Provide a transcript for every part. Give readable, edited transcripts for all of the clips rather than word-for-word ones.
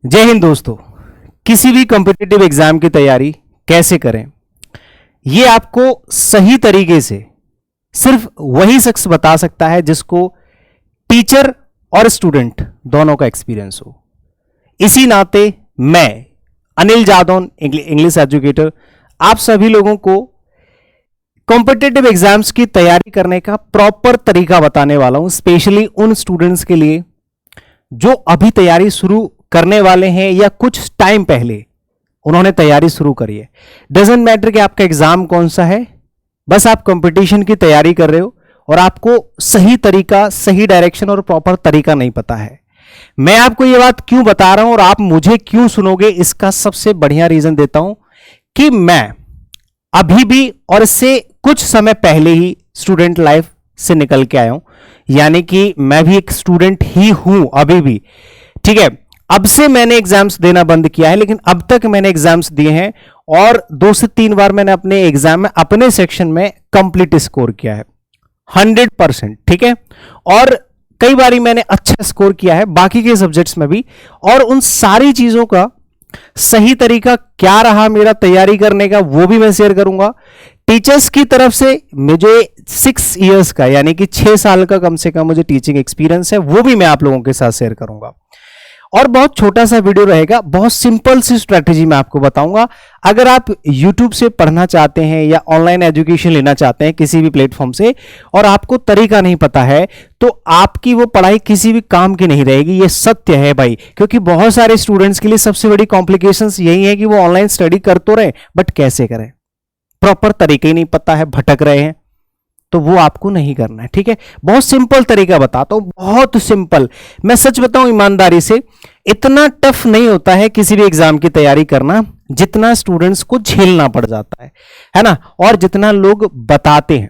जय हिंद दोस्तों। किसी भी कॉम्पिटिटिव एग्जाम की तैयारी कैसे करें, यह आपको सही तरीके से सिर्फ वही शख्स बता सकता है जिसको टीचर और स्टूडेंट दोनों का एक्सपीरियंस हो। इसी नाते मैं अनिल जादौन, इंग्लिश एजुकेटर, आप सभी लोगों को कॉम्पिटिटिव एग्जाम्स की तैयारी करने का प्रॉपर तरीका बताने वाला हूं, स्पेशली उन स्टूडेंट्स के लिए जो अभी तैयारी शुरू करने वाले हैं या कुछ टाइम पहले उन्होंने तैयारी शुरू करी है। डजंट मैटर कि आपका एग्जाम कौन सा है, बस आप कंपटीशन की तैयारी कर रहे हो और आपको सही तरीका, सही डायरेक्शन और प्रॉपर तरीका नहीं पता है। मैं आपको यह बात क्यों बता रहा हूं और आप मुझे क्यों सुनोगे, इसका सबसे बढ़िया रीजन देता हूं कि मैं अभी भी और इससे कुछ समय पहले ही स्टूडेंट लाइफ से निकल के आया हूं, यानी कि मैं भी एक स्टूडेंट ही हूं अभी भी। ठीक है, अब से मैंने एग्जाम्स देना बंद किया है, लेकिन अब तक मैंने एग्जाम्स दिए हैं और 2 से 3 बार मैंने अपने एग्जाम में अपने सेक्शन में कंप्लीट स्कोर किया है 100%। ठीक है, और कई बारी मैंने अच्छा स्कोर किया है बाकी के सब्जेक्ट्स में भी, और उन सारी चीजों का सही तरीका क्या रहा मेरा तैयारी करने का वो भी मैं शेयर करूंगा। टीचर्स की तरफ से मुझे 6 इयर्स का यानी कि 6 साल का कम से कम मुझे टीचिंग एक्सपीरियंस है, वो भी मैं आप लोगों के साथ शेयर करूंगा। और बहुत छोटा सा वीडियो रहेगा, बहुत सिंपल सी स्ट्रैटेजी मैं आपको बताऊंगा। अगर आप YouTube से पढ़ना चाहते हैं या ऑनलाइन एजुकेशन लेना चाहते हैं किसी भी प्लेटफॉर्म से और आपको तरीका नहीं पता है, तो आपकी वो पढ़ाई किसी भी काम की नहीं रहेगी। ये सत्य है भाई, क्योंकि बहुत सारे स्टूडेंट्स के लिए सबसे बड़ी कॉम्प्लिकेशंस यही है कि वो ऑनलाइन स्टडी कर तो रहे बट कैसे करें, प्रॉपर तरीके ही नहीं पता है, भटक रहे हैं, तो वो आपको नहीं करना है। ठीक है, बहुत सिंपल तरीका बताता हूं, बहुत सिंपल। मैं सच बताऊं ईमानदारी से, इतना टफ नहीं होता है किसी भी एग्जाम की तैयारी करना जितना स्टूडेंट्स को झेलना पड़ जाता है ना। और जितना लोग बताते हैं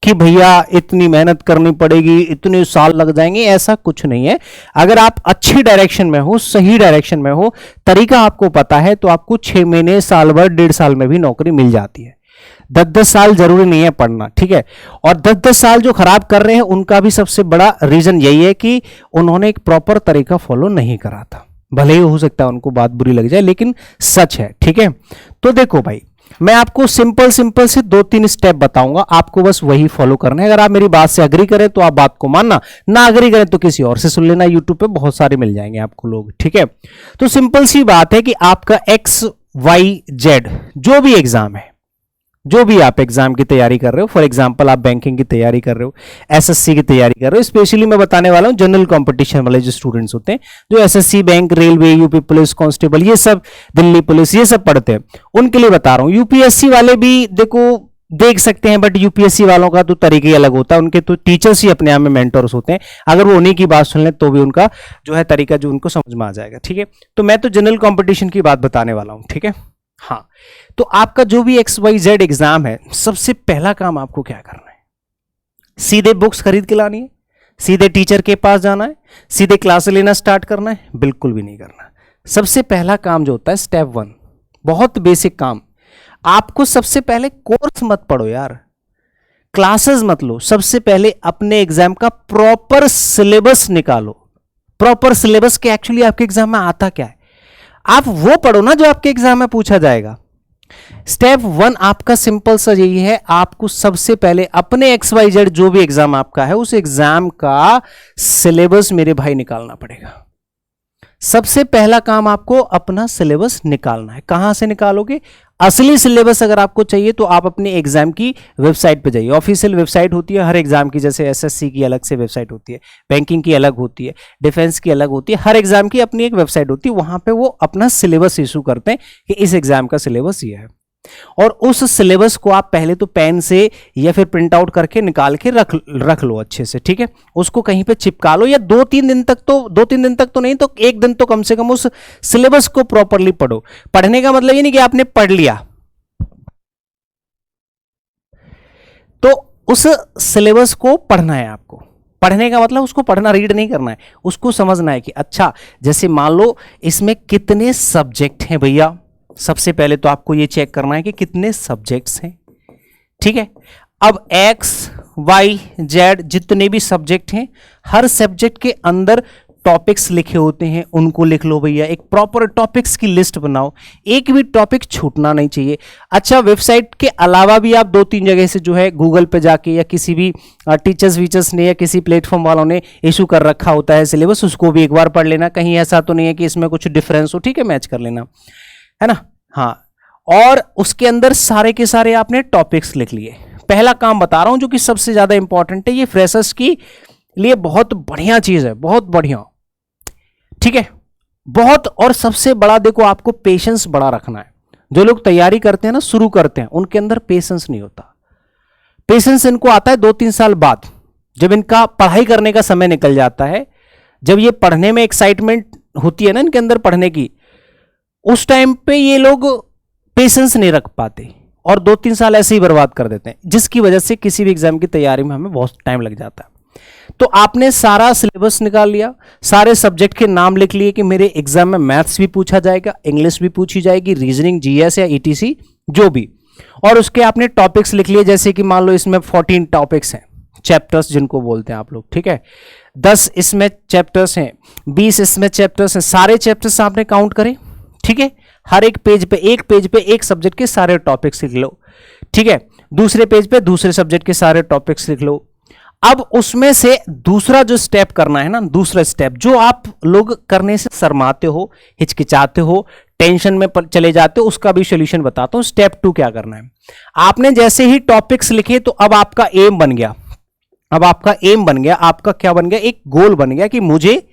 कि भैया इतनी मेहनत करनी पड़ेगी, इतने साल लग जाएंगे, ऐसा कुछ नहीं है। अगर आप अच्छी डायरेक्शन में हो, सही डायरेक्शन में हो, तरीका आपको पता है, तो आपको 6 महीने, साल भर, 1.5 साल में भी नौकरी मिल जाती है। 10-10 साल जरूरी नहीं है पढ़ना। ठीक है, और 10-10 साल जो खराब कर रहे हैं उनका भी सबसे बड़ा रीजन यही है कि उन्होंने एक प्रॉपर तरीका फॉलो नहीं करा था। भले ही हो सकता है उनको बात बुरी लग जाए, लेकिन सच है। ठीक है, तो देखो भाई, मैं आपको सिंपल से 2-3 स्टेप बताऊंगा, आपको बस वही फॉलो करना है। अगर आप मेरी बात से अग्री करें तो आप बात को मानना, ना अग्री करें तो किसी और से सुन लेना, यूट्यूब पे बहुत सारे मिल जाएंगे आपको लोग। ठीक है, तो सिंपल सी बात है कि आपका XYZ जो भी एग्जाम है, जो भी आप एग्जाम की तैयारी कर रहे हो, फॉर एग्जांपल आप बैंकिंग की तैयारी कर रहे हो, एसएससी की तैयारी कर रहे हो, स्पेशली मैं बताने वाला हूं जनरल कंपटीशन वाले जो स्टूडेंट्स होते हैं, जो SSC, bank, railway, UP police, constable, ये सब, दिल्ली पुलिस, ये सब पढ़ते हैं, उनके लिए बता रहा हूं। यूपीएससी वाले भी देखो देख सकते हैं, बट यूपीएससी वालों का तो तरीका ही अलग होता है, उनके तो टीचर्स ही अपने आप में मेंटर्स होते हैं। अगर वो उन्हीं की बात सुन लें तो भी उनका जो है तरीका जो उनको समझ में आ जाएगा। ठीक है, तो मैं तो जनरल कंपटीशन की बात बताने वाला हूं। ठीक है, हाँ, तो आपका जो भी XYZ एग्जाम है, सबसे पहला काम आपको क्या करना है? सीधे बुक्स खरीद के लानी है, सीधे टीचर के पास जाना है, सीधे क्लास लेना स्टार्ट करना है? बिल्कुल भी नहीं करना। सबसे पहला काम जो होता है स्टेप 1, बहुत बेसिक काम, आपको सबसे पहले कोर्स मत पढ़ो यार, क्लासेस मत लो, सबसे पहले अपने एग्जाम का प्रॉपर सिलेबस निकालो। प्रॉपर सिलेबस के एक्चुअली आपके एग्जाम में आता क्या है, आप वो पढ़ो ना जो आपके एग्जाम में पूछा जाएगा। स्टेप 1 आपका सिंपल सा यही है, आपको सबसे पहले अपने XYZ जो भी एग्जाम आपका है उस एग्जाम का सिलेबस मेरे भाई निकालना पड़ेगा। सबसे पहला काम आपको अपना सिलेबस निकालना है। कहां से निकालोगे? असली सिलेबस अगर आपको चाहिए तो आप अपने एग्जाम की वेबसाइट पे जाइए। ऑफिशियल वेबसाइट होती है हर एग्जाम की, जैसे एसएससी की अलग से वेबसाइट होती है, बैंकिंग की अलग होती है, डिफेंस की अलग होती है, हर एग्जाम की अपनी एक वेबसाइट होती है। वहां पे वो अपना सिलेबस इशू करते हैं कि इस एग्जाम का सिलेबस ये है, और उस सिलेबस को आप पहले तो पेन से या फिर प्रिंट आउट करके निकाल के रख लो अच्छे से। ठीक है, उसको कहीं पे चिपका लो, या 2-3 दिन तक तो नहीं तो 1 दिन तो कम से कम उस सिलेबस को प्रॉपरली पढ़ो। पढ़ने का मतलब ये नहीं कि आपने पढ़ लिया, तो उस सिलेबस को पढ़ना है आपको। पढ़ने का मतलब उसको पढ़ना, रीड नहीं करना है, उसको समझना है कि अच्छा, जैसे मान लो इसमें कितने सब्जेक्ट हैं भैया, सबसे पहले तो आपको ये चेक करना है कि कितने सब्जेक्ट्स हैं। ठीक है, अब XYZ जितने भी सब्जेक्ट हैं, हर सब्जेक्ट के अंदर टॉपिक्स लिखे होते हैं उनको लिख लो भैया, एक प्रॉपर टॉपिक्स की लिस्ट बनाओ, एक भी टॉपिक छूटना नहीं चाहिए। अच्छा, वेबसाइट के अलावा भी आप 2-3 जगह से जो है गूगल पे जाके या किसी भी टीचर्स वीचर्स ने या किसी प्लेटफॉर्म वालों ने इशू कर रखा होता है सिलेबस, उसको भी एक बार पढ़ लेना, कहीं ऐसा तो नहीं है कि इसमें कुछ डिफरेंस हो, ठीक है, मैच कर लेना, है ना। हाँ, और उसके अंदर सारे के सारे आपने टॉपिक्स लिख लिए। पहला काम बता रहा हूं जो कि सबसे ज्यादा इंपॉर्टेंट है, ये फ्रेशर्स की लिए बहुत बढ़िया चीज है, बहुत बढ़िया, ठीक है, बहुत। और सबसे बड़ा देखो, आपको पेशेंस बड़ा रखना है। जो लोग तैयारी करते हैं ना, शुरू करते हैं, उनके अंदर पेशेंस नहीं होता। पेशेंस इनको आता है 2-3 साल बाद, जब इनका पढ़ाई करने का समय निकल जाता है, जब ये पढ़ने में एक्साइटमेंट होती है ना इनके अंदर पढ़ने की, उस टाइम पे ये लोग पेशेंस नहीं रख पाते और 2-3 साल ऐसे ही बर्बाद कर देते हैं, जिसकी वजह से किसी भी एग्जाम की तैयारी में हमें बहुत टाइम लग जाता है। तो आपने सारा सिलेबस निकाल लिया, सारे सब्जेक्ट के नाम लिख लिए कि मेरे एग्जाम में मैथ्स भी पूछा जाएगा, इंग्लिश भी पूछी जाएगी, रीजनिंग, जीएस या ईटीसी जो भी, और उसके आपने टॉपिक्स लिख लिए। जैसे कि मान लो इसमें 14 टॉपिक्स हैं, चैप्टर्स जिनको बोलते हैं आप लोग, ठीक है, 10 इसमें चैप्टर्स हैं, 20 इसमें चैप्टर्स हैं, सारे चैप्टर्स आपने काउंट करें, ठीक है। हर एक पेज पे एक सब्जेक्ट के सारे टॉपिक्स लिख लो, ठीक है। दूसरे पेज पे दूसरे सब्जेक्ट के सारे टॉपिक्स लिख लो। अब उसमें से दूसरा जो स्टेप करना है ना, दूसरा स्टेप जो आप लोग करने से शर्माते हो, हिचकिचाते हो, टेंशन में चले जाते हो, उसका भी सॉल्यूशन बताता हूं। स्टेप 2 क्या करना है, आपने जैसे ही टॉपिक्स लिखे तो अब आपका एम बन गया, आपका क्या बन गया, एक गोल बन गया कि मुझे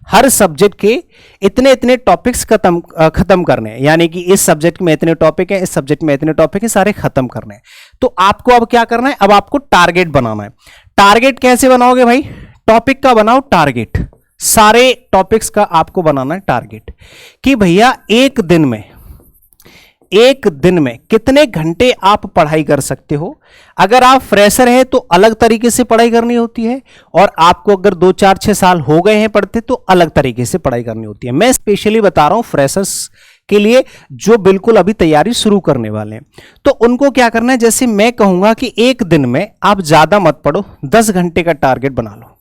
हर सब्जेक्ट के इतने इतने टॉपिक्स खत्म करने हैं, यानी कि इस सब्जेक्ट में इतने टॉपिक हैं, इस सब्जेक्ट में इतने टॉपिक हैं, सारे खत्म करने हैं। तो आपको अब क्या करना है, अब आपको टारगेट बनाना है। टारगेट कैसे बनाओगे भाई, टॉपिक का बनाओ टारगेट, सारे टॉपिक्स का आपको बनाना है टारगेट कि भैया एक दिन में कितने घंटे आप पढ़ाई कर सकते हो। अगर आप फ्रेशर हैं तो अलग तरीके से पढ़ाई करनी होती है, और आपको अगर 2-4-6 साल हो गए हैं पढ़ते तो अलग तरीके से पढ़ाई करनी होती है। मैं स्पेशली बता रहा हूं फ्रेशर्स के लिए जो बिल्कुल अभी तैयारी शुरू करने वाले हैं। तो उनको क्या करना है, जैसे मैं कहूंगा कि एक दिन में आप ज्यादा मत पढ़ो, 10 घंटे का टारगेट बना लो।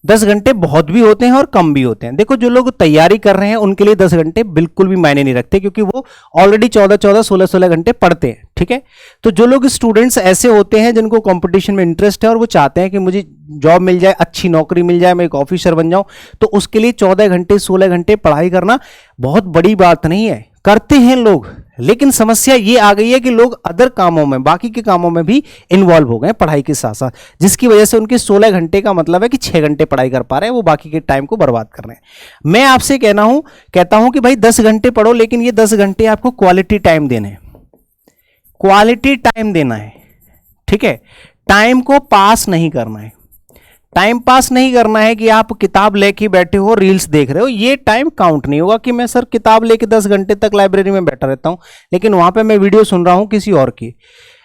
10 घंटे बहुत भी होते हैं और कम भी होते हैं। देखो, जो लोग तैयारी कर रहे हैं उनके लिए 10 घंटे बिल्कुल भी मायने नहीं रखते, क्योंकि वो ऑलरेडी 14-14, 16-16 घंटे पढ़ते हैं, ठीक है। तो जो लोग स्टूडेंट्स ऐसे होते हैं जिनको कंपटीशन में इंटरेस्ट है और वो चाहते हैं कि मुझे जॉब मिल जाए, अच्छी नौकरी मिल जाए, मैं एक ऑफिसर बन जाऊं, तो उसके लिए 14 घंटे 16 घंटे पढ़ाई करना बहुत बड़ी बात नहीं है, करते हैं लोग। लेकिन समस्या ये आ गई है कि लोग अदर कामों में, बाकी के कामों में भी इन्वॉल्व हो गए पढ़ाई के साथ साथ, जिसकी वजह से उनके 16 घंटे का मतलब है कि 6 घंटे पढ़ाई कर पा रहे हैं, वो बाकी के टाइम को बर्बाद कर रहे हैं। मैं आपसे कहता हूं कि भाई 10 घंटे पढ़ो, लेकिन ये 10 घंटे आपको क्वालिटी टाइम देने हैं, क्वालिटी टाइम देना है, ठीक है। टाइम को पास नहीं करना है, टाइम पास नहीं करना है कि आप किताब लेके बैठे हो, रील्स देख रहे हो, ये टाइम काउंट नहीं होगा। कि मैं सर किताब लेके 10 घंटे तक लाइब्रेरी में बैठा रहता हूं, लेकिन वहां पे मैं वीडियो सुन रहा हूं किसी और की,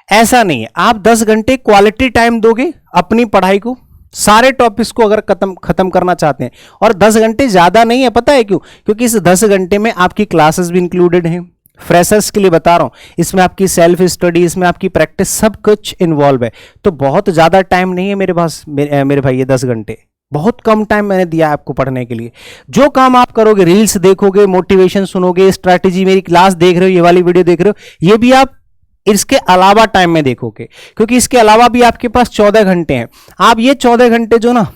ऐसा नहीं है। आप 10 घंटे क्वालिटी टाइम दोगे अपनी पढ़ाई को, सारे टॉपिक्स को अगर खत्म करना चाहते हैं, और 10 घंटे ज्यादा नहीं है, पता है क्यों, क्योंकि इस 10 घंटे में आपकी क्लासेस भी इंक्लूडेड हैं। फ्रेशर्स के लिए बता रहा हूं, इसमें आपकी सेल्फ स्टडी, इसमें आपकी प्रैक्टिस, सब कुछ इन्वॉल्व है। तो बहुत ज्यादा टाइम नहीं है मेरे पास, मेरे भाई, ये 10 घंटे बहुत कम टाइम मैंने दिया है आपको पढ़ने के लिए। जो काम आप करोगे, रील्स देखोगे, मोटिवेशन सुनोगे, स्ट्रैटेजी, मेरी क्लास देख रहे हो, ये वाली वीडियो देख रहे हो, ये भी आप इसके अलावा टाइम में देखोगे, क्योंकि इसके अलावा भी आपके पास 14 घंटे हैं। आप ये 14 घंटे जो ना,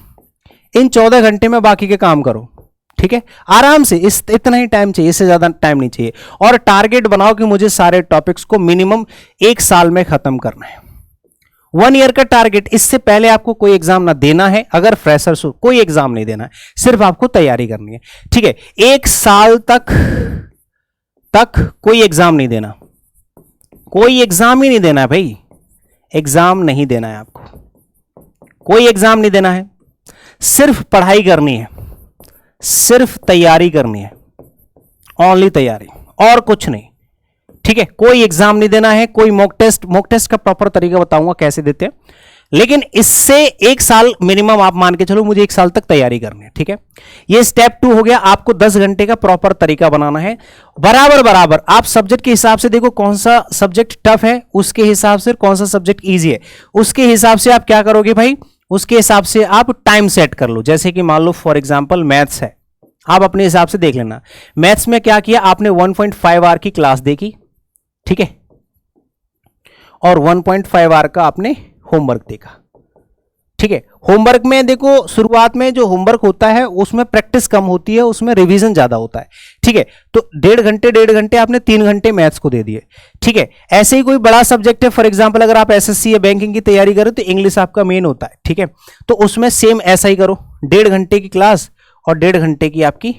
इन 14 घंटे में बाकी के काम करो, ठीक है, आराम से। इतना ही टाइम चाहिए, इससे ज्यादा टाइम नहीं चाहिए। और टारगेट बनाओ कि मुझे सारे टॉपिक्स को मिनिमम 1 साल में खत्म करना है, 1 ईयर का टारगेट। इससे पहले आपको कोई एग्जाम ना देना है, अगर फ्रेशर्स हो कोई एग्जाम नहीं देना है, सिर्फ आपको तैयारी करनी है, ठीक है। 1 साल तक कोई एग्जाम नहीं देना, कोई एग्जाम ही नहीं देना है भाई, एग्जाम नहीं देना है आपको, कोई एग्जाम नहीं देना है, सिर्फ पढ़ाई करनी है, सिर्फ तैयारी करनी है, ओनली तैयारी, और कुछ नहीं, ठीक है। कोई एग्जाम नहीं देना है, कोई मॉक टेस्ट का प्रॉपर तरीका बताऊंगा कैसे देते हैं, लेकिन इससे 1 साल मिनिमम आप मान के चलो, मुझे 1 साल तक तैयारी करनी है, ठीक है। ये स्टेप 2 हो गया। आपको 10 घंटे का प्रॉपर तरीका बनाना है, बराबर आप सब्जेक्ट के हिसाब से देखो, कौन सा सब्जेक्ट टफ है उसके हिसाब से, कौन सा सब्जेक्ट ईजी है उसके हिसाब से आप क्या करोगे भाई, उसके हिसाब से आप टाइम सेट कर लो। जैसे कि मान लो फॉर एग्जांपल मैथ्स है, आप अपने हिसाब से देख लेना। मैथ्स में क्या किया आपने, 1.5 आवर की क्लास देखी, ठीक है, और 1.5 आवर का आपने होमवर्क देखा, ठीक है। होमवर्क में देखो शुरुआत में जो होमवर्क होता है उसमें प्रैक्टिस कम होती है, उसमें रिवीजन ज्यादा होता है, ठीक है। तो 1.5 घंटे आपने 3 घंटे मैथ्स को दे दिए, ठीक है। ऐसे ही कोई बड़ा सब्जेक्ट है, फॉर एग्जांपल अगर आप एसएससी या बैंकिंग की तैयारी करो तो इंग्लिश आपका मेन होता है, ठीक है। तो उसमें सेम ऐसा ही करो, 1.5 घंटे की क्लास और 1.5 घंटे की आपकी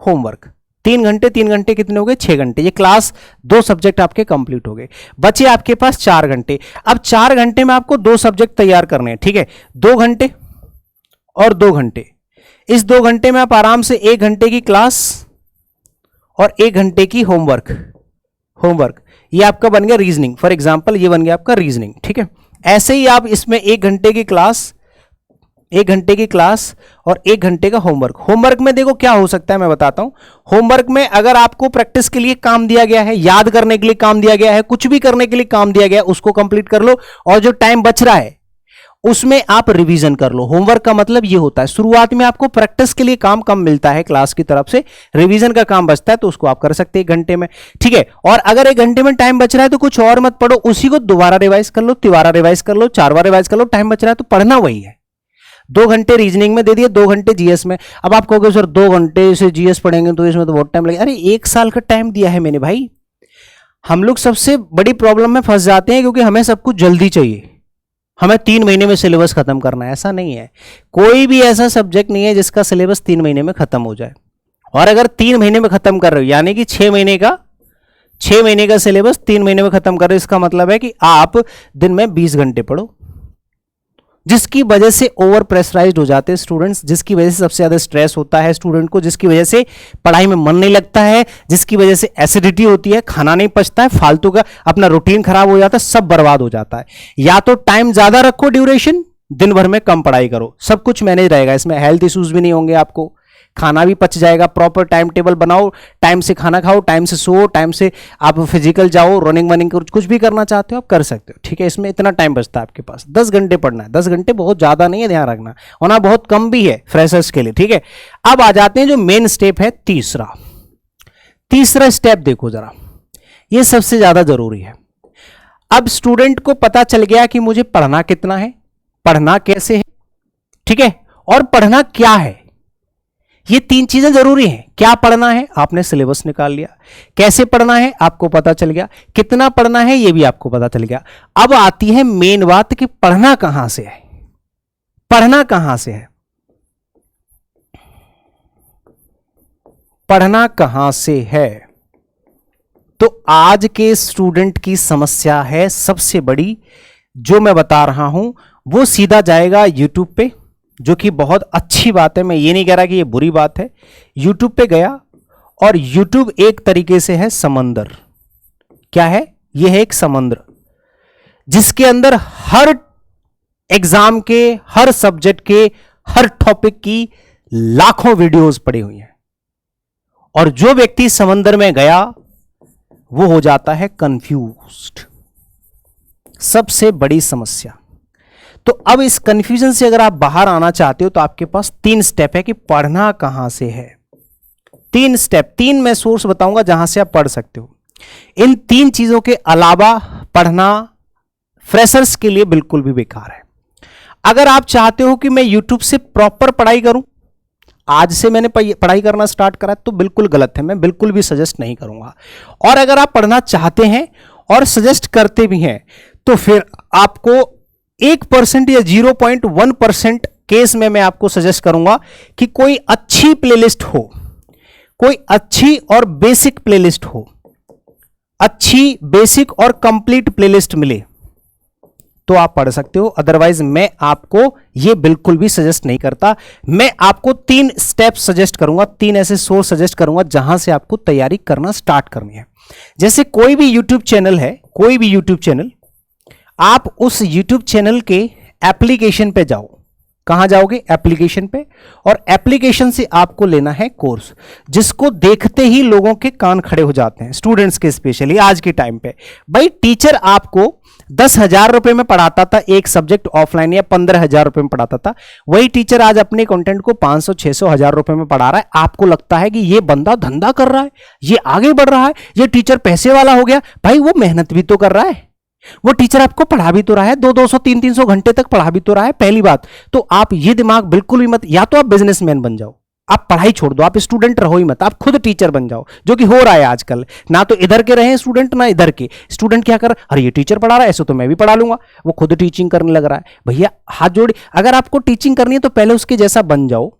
होमवर्क, 3 घंटे कितने हो गए, 6 घंटे। ये क्लास 2 सब्जेक्ट आपके कंप्लीट हो गए, बचे आपके पास 4 घंटे। अब 4 घंटे में आपको 2 सब्जेक्ट तैयार करने हैं, ठीक है, 2 घंटे और 2 घंटे। इस 2 घंटे में आप आराम से 1 घंटे की क्लास और 1 घंटे की होमवर्क ये आपका बन गया रीजनिंग, फॉर एग्जांपल ये बन गया आपका रीजनिंग, ठीक है। ऐसे ही आप इसमें 1 घंटे की क्लास, 1 घंटे की क्लास और 1 घंटे का होमवर्क। होमवर्क में देखो क्या हो सकता है मैं बताता हूं। होमवर्क में अगर आपको प्रैक्टिस के लिए काम दिया गया है, याद करने के लिए काम दिया गया है, कुछ भी करने के लिए काम दिया गया है, उसको कंप्लीट कर लो, और जो टाइम बच रहा है उसमें आप रिवीजन कर लो। होमवर्क का मतलब ये होता है शुरुआत में आपको प्रैक्टिस के लिए काम कम मिलता है क्लास की तरफ से, रिवीजन का काम बचता है तो उसको आप कर सकते हैं 1 घंटे में, ठीक है। और अगर 1 घंटे में टाइम बच रहा है तो कुछ और मत पढ़ो, उसी को दोबारा रिवाइज कर लो, 3 बार रिवाइज कर लो, 4 बार रिवाइज कर लो, टाइम बच रहा है तो पढ़ना वही है। 2 घंटे रीजनिंग में दे दिए, 2 घंटे जीएस में। अब आप कहोगे सर 2 घंटे से जीएस पढ़ेंगे तो इसमें तो बहुत टाइम लगेगा। अरे 1 साल का टाइम दिया है मैंने भाई। हम लोग सबसे बड़ी प्रॉब्लम में फंस जाते हैं क्योंकि हमें सब कुछ जल्दी चाहिए, हमें 3 महीने में सिलेबस खत्म करना है। ऐसा नहीं है, कोई भी ऐसा सब्जेक्ट नहीं है जिसका सिलेबस 3 महीने में खत्म हो जाए। और अगर 3 महीने में खत्म कर रहे हो यानी कि 6 महीने का सिलेबस 3 महीने में खत्म कर रहे हो, इसका मतलब है कि आप दिन में 20 घंटे पढ़ो, जिसकी वजह से ओवर प्रेशराइज्ड हो जाते हैं स्टूडेंट्स, जिसकी वजह से सबसे ज्यादा स्ट्रेस होता है स्टूडेंट को, जिसकी वजह से पढ़ाई में मन नहीं लगता है, जिसकी वजह से एसिडिटी होती है, खाना नहीं पचता है, फालतू का अपना रूटीन खराब हो जाता है, सब बर्बाद हो जाता है। या तो टाइम ज्यादा रखो, ड्यूरेशन दिन भर में कम पढ़ाई करो, सब कुछ मैनेज रहेगा, इसमें हेल्थ इश्यूज भी नहीं होंगे, आपको खाना भी पच जाएगा, प्रॉपर टाइम टेबल बनाओ, टाइम से खाना खाओ, टाइम से सो, टाइम से आप फिजिकल जाओ, रनिंग वनिंग कुछ भी करना चाहते हो आप कर सकते हो, ठीक है। इसमें इतना टाइम बचता है आपके पास, 10 घंटे पढ़ना है, 10 घंटे बहुत ज्यादा नहीं है, ध्यान रखना, वरना बहुत कम भी है फ्रेशर्स के लिए, ठीक है। अब आ जाते हैं जो मेन स्टेप है तीसरा स्टेप देखो जरा, ये सबसे ज्यादा जरूरी है। अब स्टूडेंट को पता चल गया कि मुझे पढ़ना कितना है, पढ़ना कैसे है, ठीक है, और पढ़ना क्या है। ये 3 चीजें जरूरी हैं। क्या पढ़ना है, आपने सिलेबस निकाल लिया, कैसे पढ़ना है आपको पता चल गया, कितना पढ़ना है ये भी आपको पता चल गया। अब आती है मेन बात कि पढ़ना कहां से है, पढ़ना कहां से है, पढ़ना कहां से है। तो आज के स्टूडेंट की समस्या है सबसे बड़ी, जो मैं बता रहा हूं वो सीधा जाएगा यूट्यूब पे, जो कि बहुत अच्छी बात है, मैं ये नहीं कह रहा कि ये बुरी बात है। यूट्यूब पे गया और यूट्यूब एक तरीके से है समंदर। क्या है, ये है एक समंदर जिसके अंदर हर एग्जाम के, हर सब्जेक्ट के, हर टॉपिक की लाखों वीडियोस पड़ी हुई हैं। और जो व्यक्ति समंदर में गया वो हो जाता है कंफ्यूज्ड, सबसे बड़ी समस्या। तो अब इस कंफ्यूजन से अगर आप बाहर आना चाहते हो तो आपके पास 3 स्टेप है कि पढ़ना कहां से है। 3 स्टेप, 3 मैं सोर्स बताऊंगा जहां से आप पढ़ सकते हो। इन 3 चीजों के अलावा पढ़ना फ्रेशर्स के लिए बिल्कुल भी बेकार है। अगर आप चाहते हो कि मैं यूट्यूब से प्रॉपर पढ़ाई करूं, आज से मैंने पढ़ाई करना स्टार्ट करा, तो बिल्कुल गलत है, मैं बिल्कुल भी सजेस्ट नहीं करूंगा। और अगर आप पढ़ना चाहते हैं और सजेस्ट करते भी हैं तो फिर आपको 1% या 0.1% केस में मैं आपको सजेस्ट करूंगा कि कोई अच्छी प्लेलिस्ट हो, कोई अच्छी और बेसिक प्लेलिस्ट हो, अच्छी बेसिक और कंप्लीट प्लेलिस्ट मिले तो आप पढ़ सकते हो। अदरवाइज मैं आपको ये बिल्कुल भी सजेस्ट नहीं करता। मैं आपको 3 स्टेप सजेस्ट करूंगा, 3 ऐसे सोर्स सजेस्ट करूंगा जहां से आपको तैयारी करना स्टार्ट करनी है। जैसे कोई भी यूट्यूब चैनल है, कोई भी यूट्यूब चैनल, आप उस यूट्यूब चैनल के एप्लीकेशन पे जाओ। कहां जाओगे, एप्लीकेशन पे, और एप्लीकेशन से आपको लेना है कोर्स, जिसको देखते ही लोगों के कान खड़े हो जाते हैं, स्टूडेंट्स के स्पेशली आज के टाइम पे। भाई टीचर आपको 10,000 रुपए में पढ़ाता था एक सब्जेक्ट ऑफलाइन, या 15,000 रुपए में पढ़ाता था, वही टीचर आज अपने कंटेंट को 500, 600, 1,000 रुपए में पढ़ा रहा है। आपको लगता है कि ये बंदा धंधा कर रहा है, ये आगे बढ़ रहा है, ये टीचर पैसे वाला हो गया। भाई वो मेहनत भी तो कर रहा है, वो टीचर आपको पढ़ा भी तो रहा है, 200, 300 घंटे तक पढ़ा भी तो रहा है। पहली बात तो आप ये दिमाग बिल्कुल भी मत, या तो आप बिजनेसमैन बन जाओ, आप पढ़ाई छोड़ दो, आप स्टूडेंट रहो ही मत, आप खुद टीचर बन जाओ, जो कि हो रहा है आजकल। ना तो इधर के रहे स्टूडेंट, ना इधर के स्टूडेंट। क्या कर, अरे ये टीचर पढ़ा रहा है, ऐसे तो मैं भी पढ़ा लूंगा, वो खुद टीचिंग करने लग रहा है। भैया हाथ जोड़े, अगर आपको टीचिंग करनी है तो पहले उसके जैसा बन जाओ,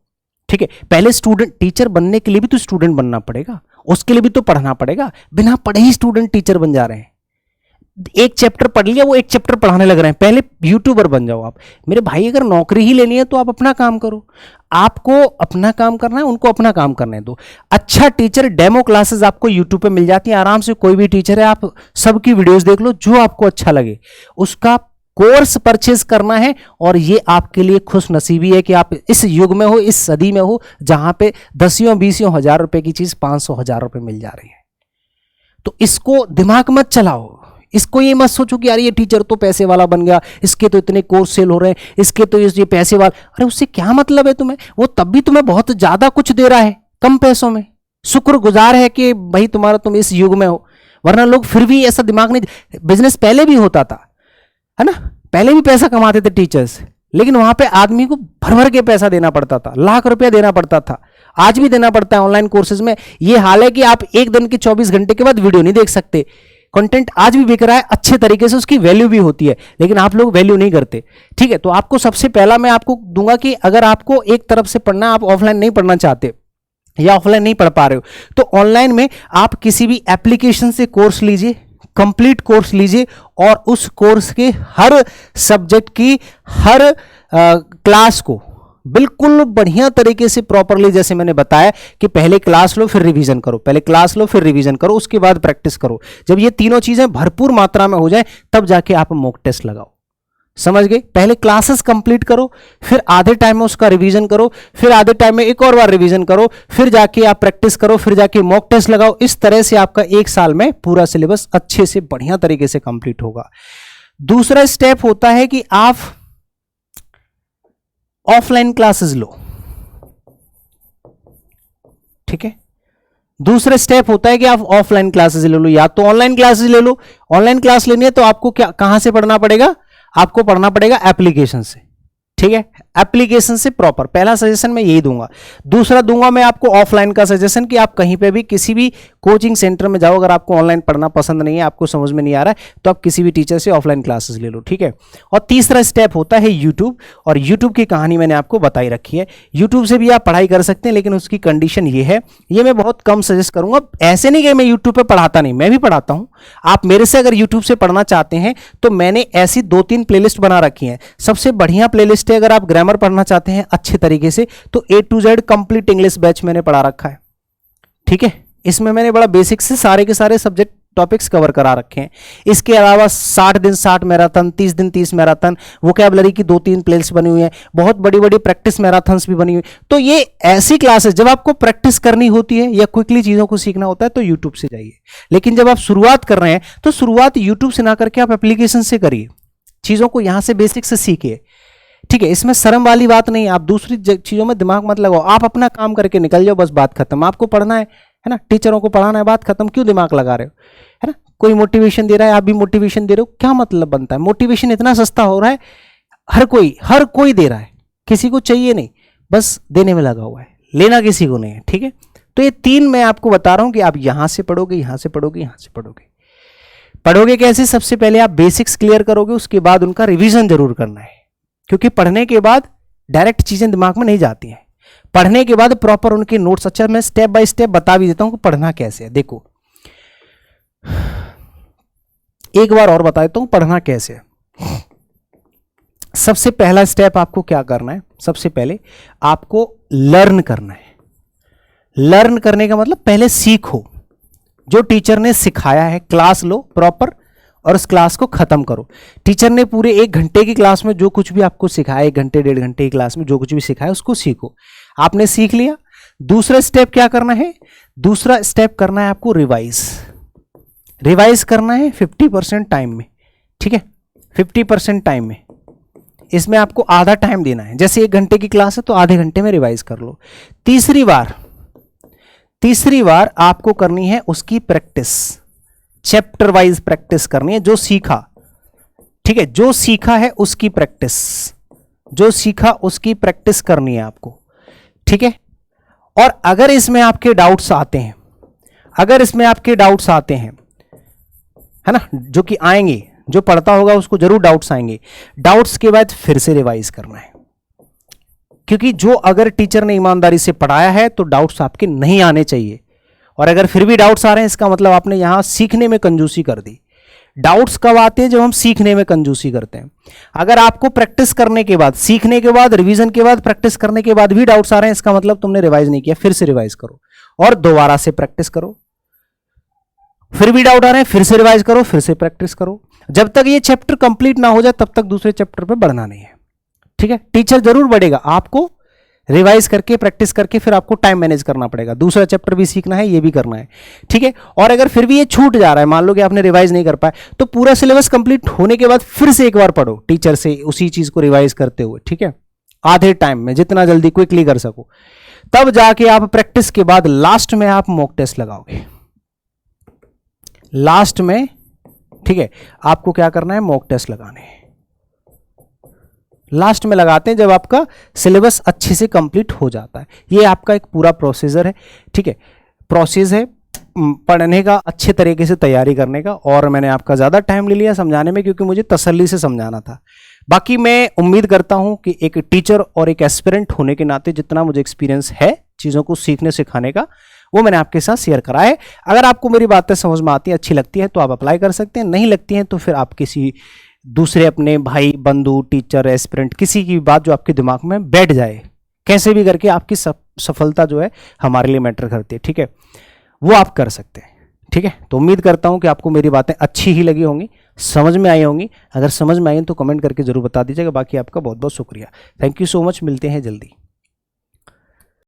ठीक है। पहले स्टूडेंट, टीचर बनने के लिए भी तो स्टूडेंट बनना पड़ेगा, उसके लिए भी तो पढ़ना पड़ेगा। बिना पढ़े ही स्टूडेंट टीचर बन जा रहे हैं। एक चैप्टर पढ़ लिया, वो एक चैप्टर पढ़ाने लग रहे हैं। पहले यूट्यूबर बन जाओ आप। मेरे भाई अगर नौकरी ही लेनी है तो आप अपना काम करो, आपको अपना काम करना है, उनको अपना काम करने दो। अच्छा टीचर, डेमो क्लासेस आपको यूट्यूब पे मिल जाती हैं आराम से, कोई भी टीचर है, आप सबकी वीडियोस देख लो, जो आपको अच्छा लगे उसका कोर्स परचेज करना है। और ये आपके लिए खुश नसीबी है कि आप इस युग में हो, इस सदी में हो, जहां पे 10, 20 हजार रुपए की चीज 500, 1,000 रुपए मिल जा रही है। तो इसको दिमाग मत चलाओ, इसको ये मत सोचो कि यार ये टीचर तो पैसे वाला बन गया, इसके तो इतने कोर्स सेल हो रहे हैं, इसके तो ये पैसे वाला। अरे उससे क्या मतलब है तुम्हें, वो तब भी तुम्हें बहुत ज्यादा कुछ दे रहा है कम पैसों में। शुक्रगुजार है कि भाई तुम्हारा, तुम इस युग में हो, वरना लोग फिर भी ऐसा दिमाग नहीं। बिजनेस पहले भी होता था, है ना, पहले भी पैसा कमाते थे टीचर्स, लेकिन वहां पे आदमी को भर भर के पैसा देना पड़ता था, लाख रुपया देना पड़ता था। आज भी देना पड़ता है ऑनलाइन कोर्सेज में। ये हाल है कि आप एक दिन के 24 घंटे के बाद वीडियो नहीं देख सकते। कंटेंट आज भी बिक रहा है अच्छे तरीके से, उसकी वैल्यू भी होती है, लेकिन आप लोग वैल्यू नहीं करते, ठीक है। तो आपको सबसे पहला मैं आपको दूंगा कि अगर आपको एक तरफ से पढ़ना, आप ऑफलाइन नहीं पढ़ना चाहते या ऑफलाइन नहीं पढ़ पा रहे हो, तो ऑनलाइन में आप किसी भी एप्लीकेशन से कोर्स लीजिए, कंप्लीट कोर्स लीजिए, और उस कोर्स के हर सब्जेक्ट की हर क्लास को बिल्कुल बढ़िया तरीके से प्रॉपरली, जैसे मैंने बताया कि पहले क्लास लो फिर रिवीजन करो, पहले क्लास लो फिर रिवीजन करो, उसके बाद प्रैक्टिस करो। जब ये तीनों चीजें भरपूर मात्रा में हो जाए तब जाके आप मॉक टेस्ट लगाओ। समझ गए? पहले क्लासेस कंप्लीट करो, फिर आधे टाइम में उसका रिवीजन करो, फिर आधे टाइम में एक और बार रिवीजन करो, फिर जाके आप प्रैक्टिस करो, फिर जाके मॉक टेस्ट लगाओ। इस तरह से आपका एक साल में पूरा सिलेबस अच्छे से बढ़िया तरीके से कंप्लीट होगा। दूसरा स्टेप होता है कि आप ऑफलाइन क्लासेस लो, ठीक है। दूसरा स्टेप होता है कि आप ऑफलाइन क्लासेस ले लो, या तो ऑनलाइन क्लासेस ले लो। ऑनलाइन क्लास लेनी है तो आपको क्या, कहां से पढ़ना पड़ेगा? आपको पढ़ना पड़ेगा एप्लीकेशन से, ठीक है, एप्लीकेशन से प्रॉपर। पहला सजेशन मैं यही दूंगा। दूसरा दूंगा मैं आपको ऑफलाइन का सजेशन कि आप कहीं पे भी किसी भी कोचिंग सेंटर में जाओ, अगर आपको ऑनलाइन पढ़ना पसंद नहीं है, आपको समझ में नहीं आ रहा है, तो आप किसी भी टीचर से ऑफलाइन क्लासेस ले लो, ठीक है। और तीसरा स्टेप होता है यूट्यूब, और यूट्यूब की कहानी मैंने आपको बताई रखी है। यूट्यूब से भी आप पढ़ाई कर सकते हैं, लेकिन उसकी कंडीशन ये है, ये मैं बहुत कम सजेस्ट करूंगा। ऐसे नहीं कि मैं यूट्यूब पर पढ़ाता नहीं, मैं भी पढ़ाता हूं। आप मेरे से अगर यूट्यूब से पढ़ना चाहते हैं तो मैंने ऐसी 2-3 प्लेलिस्ट बना रखी हैं। सबसे बढ़िया प्लेलिस्ट है, अगर आप ग्रामर पढ़ना चाहते हैं अच्छे तरीके से, तो A to Z complete English batch मैंने पढ़ा रखा है, ठीक है। इसमें मैंने बड़ा बेसिक से सारे के सारे सब्जेक्ट टॉपिक्स कवर करा रखे हैं। इसके अलावा 60 दिन 60 मैराथन, 30 दिन 30 मैराथन, वोकैबुलरी की 2-3 प्लेलिस्ट बनी हुई है, बहुत बड़ी बड़ी प्रैक्टिस मैराथन्स भी बनी हुई। तो ये ऐसी क्लासेस, जब आपको प्रैक्टिस करनी होती है या क्विकली चीजों को सीखना होता है तो यूट्यूब से जाइए। लेकिन जब आप शुरुआत कर रहे हैं तो शुरुआत यूट्यूब से ना करके आप एप्लीकेशन से करिए, चीजों को यहां से बेसिक से सीखिए, ठीक है। इसमें शर्म वाली बात नहीं, आप दूसरी चीजों में दिमाग मत लगाओ, आप अपना काम करके निकल जाओ, बस बात खत्म। आपको पढ़ना है ना, टीचरों को पढ़ाना है, बात खत्म। क्यों दिमाग लगा रहे हो, है ना। कोई मोटिवेशन दे रहा है, आप भी मोटिवेशन दे रहे हो, क्या मतलब बनता है? मोटिवेशन इतना सस्ता हो रहा है, हर कोई दे रहा है, किसी को चाहिए नहीं, बस देने में लगा हुआ है, लेना किसी को नहीं है, ठीक है। तो ये 3 मैं आपको बता रहा हूं कि आप यहां से पढ़ोगे, यहां से पढ़ोगे, यहां से पढ़ोगे। पढ़ोगे कैसे? सबसे पहले आप बेसिक्स क्लियर करोगे, उसके बाद उनका रिविजन जरूर करना है, क्योंकि पढ़ने के बाद डायरेक्ट चीजें दिमाग में नहीं जाती हैं। पढ़ने के बाद प्रॉपर उनके नोट्स, अच्छा मैं स्टेप बाय स्टेप बता भी देता हूं कि पढ़ना कैसे है। देखो, एक बार और बता देता हूं पढ़ना कैसे है। सबसे पहला स्टेप आपको क्या करना है? सबसे पहले आपको लर्न करना है। लर्न करने का मतलब पहले सीखो, जो टीचर ने सिखाया है क्लास लो प्रॉपर, और उस क्लास को खत्म करो। टीचर ने पूरे 1 घंटे की क्लास में जो कुछ भी आपको सिखाया, 1 घंटे 1.5 घंटे की क्लास में जो कुछ भी सिखाया उसको सीखो। आपने सीख लिया, दूसरा स्टेप क्या करना है? दूसरा स्टेप करना है आपको रिवाइज। रिवाइज करना है 50% टाइम में, ठीक है। 50% टाइम में, इसमें आपको आधा टाइम देना है। जैसे 1 घंटे की क्लास है तो आधे घंटे में रिवाइज कर लो। तीसरी बार आपको करनी है उसकी प्रैक्टिस, चैप्टर वाइज प्रैक्टिस करनी है, जो सीखा, ठीक है, जो सीखा है उसकी प्रैक्टिस, जो सीखा उसकी प्रैक्टिस करनी है आपको, ठीक है। और अगर इसमें आपके डाउट्स आते हैं, अगर इसमें आपके डाउट्स आते हैं, है ना, जो कि आएंगे, जो पढ़ता होगा उसको जरूर डाउट्स आएंगे, डाउट्स के बाद फिर से रिवाइज करना है। क्योंकि जो अगर टीचर ने ईमानदारी से पढ़ाया है तो डाउट्स आपके नहीं आने चाहिए, और अगर फिर भी डाउट्स आ रहे हैं इसका मतलब आपने यहां सीखने में कंजूसी कर दी। डाउट्स कब आते हैं? जब हम सीखने में कंजूसी करते हैं। अगर आपको प्रैक्टिस करने के बाद, सीखने के बाद, रिवीजन के बाद, प्रैक्टिस करने के बाद भी डाउट्स आ रहे हैं, इसका मतलब तुमने रिवाइज नहीं किया। फिर से रिवाइज करो और दोबारा से प्रैक्टिस करो। फिर भी डाउट आ रहे हैं, फिर से रिवाइज करो, फिर से प्रैक्टिस करो। जब तक ये चैप्टर कंप्लीट ना हो जाए तब तक दूसरे चैप्टर पे बढ़ना नहीं है, ठीक है। टीचर जरूर बढ़ेगा, आपको रिवाइज करके, प्रैक्टिस करके फिर आपको टाइम मैनेज करना पड़ेगा। दूसरा चैप्टर भी सीखना है, ये भी करना है, ठीक है। और अगर फिर भी ये छूट जा रहा है, मान लो कि आपने रिवाइज नहीं कर पाए, तो पूरा सिलेबस कंप्लीट होने के बाद फिर से एक बार पढ़ो टीचर से, उसी चीज को रिवाइज करते हुए, ठीक है, आधे टाइम में, जितना जल्दी क्विकली कर सको। तब जाके आप प्रैक्टिस के बाद लास्ट में आप मॉक टेस्ट लगाओगे। लास्ट में, ठीक है, आपको क्या करना है? मॉक टेस्ट लगाने हैं। लास्ट में लगाते हैं जब आपका सिलेबस अच्छे से कंप्लीट हो जाता है। ये आपका एक पूरा प्रोसीजर है, ठीक है, प्रोसेस है पढ़ने का, अच्छे तरीके से तैयारी करने का। और मैंने आपका ज़्यादा टाइम ले लिया समझाने में, क्योंकि मुझे तसल्ली से समझाना था। बाकी मैं उम्मीद करता हूं कि एक टीचर और एक एस्पिरेंट होने के नाते जितना मुझे एक्सपीरियंस है चीज़ों को सीखने सिखाने का, वो मैंने आपके साथ शेयर करा है। अगर आपको मेरी बातें समझ में आती हैं, अच्छी लगती है, तो आप अप्लाई कर सकते हैं। नहीं लगती हैं तो फिर आप किसी दूसरे अपने भाई, बंधु, टीचर, एस्पिरेंट, किसी की बात जो आपके दिमाग में बैठ जाए, कैसे भी करके आपकी सफलता जो है हमारे लिए मैटर करती है, ठीक है, वो आप कर सकते हैं, ठीक है। तो उम्मीद करता हूं कि आपको मेरी बातें अच्छी ही लगी होंगी, समझ में आई होंगी। अगर समझ में आई तो कमेंट करके जरूर बता दीजिएगा। बाकी आपका बहुत बहुत शुक्रिया। Thank you so much. मिलते हैं जल्दी।